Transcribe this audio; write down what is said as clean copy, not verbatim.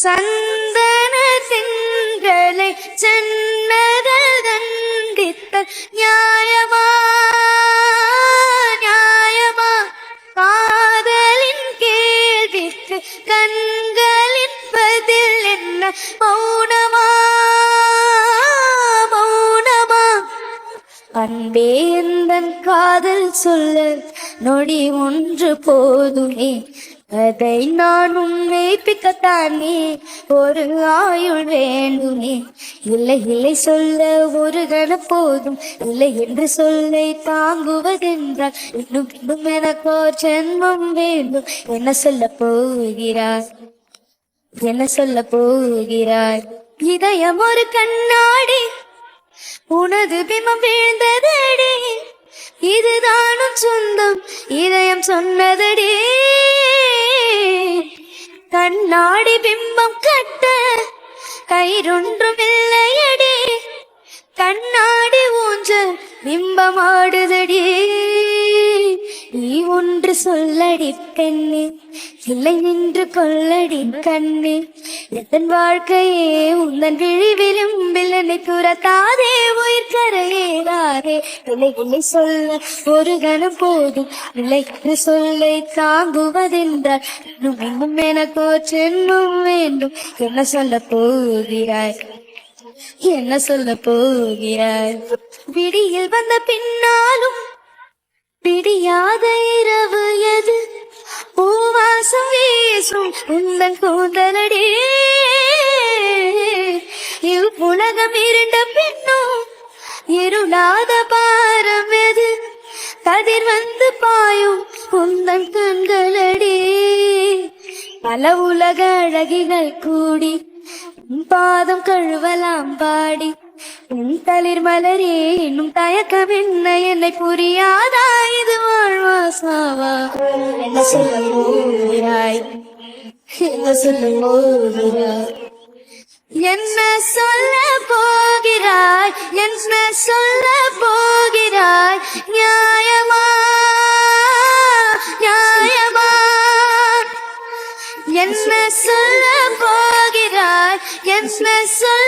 சந்தன திங்களை சென்னதல் தண்டித்த நியாயமா நியாயமா காதலின் கேள்விக்கு கண்களின் பதில் என்ன மௌனமா மௌனமா அன்பே எந்தன் காதல் சொல்ல நொடி ஒன்று போதுமே அதை நான் உண்மைப்பிக்கத்தானே ஒரு ஆயுள் வேண்டுமே இல்லை இல்லை சொல்ல ஒரு கண போதும் இல்லை என்று சொல்லை தாங்குவதென்றால் இன்னும் இன்னும் எனக்கோ ஜென்மம் வேண்டும் என்ன சொல்ல போகிறாய் என்ன சொல்ல போகிறாய் இதயம் ஒரு கண்ணாடி உனது பிம்பம் வீழ்ந்ததடி இதுதானும் சொந்தம் இதயம் சொன்னதடி கண்ணாடி பிம்பம் கட்ட கயிறொன்றும் இல்லையடி கண்ணாடி ஊஞ்சல் பிம்பம் ஆடுதடி நீ ஒன்று சொல்லடி பெண்ணே இல்லை நின்று கொள்ளடி கண்ணே எத்தன் வாழ்க்கையே உந்தன் விழி விளிம்பில் என்னை துரத்தாதே உயிர் கரையேறாதே இல்லை இல்லை சொல்ல ஒரு கணம் போதும் இல்லை என்று சொல்லை தாங்குவதென்றால் இன்னும் இன்னும் எனக்கோ ஜென்மம் வேண்டும் என்ன சொல்ல போகிறாய் என்ன சொல்ல போகிறாய் விடியில் வந்த பின்னாலும் பிடியாத இரவு எது பூவாசம் வீசும் உந்தன் கூந்தலடி உலகம் இருண்ட பின்னும் இருளாத பாரம் எது கதிர் வந்து பாயும் உந்தன் கண்களடி பல உலக அழகிகள் கூடி பாதம் கழுவலாம் பாடி உன் தளிர் மலரே இன்னும் தயக்கம் என்ன என்னை புரியாதா இது வாழ்வா சாவா என்ன சொல்ல போகிறாய் என்ன சொல்ல போகிறாய் என்ன சொல்ல போகிறாய் என்ன சொல்ல போகிறாய் நியாயமா நியாயமா என்ன சொல்ல போகிறாய் என்ன சொல்ல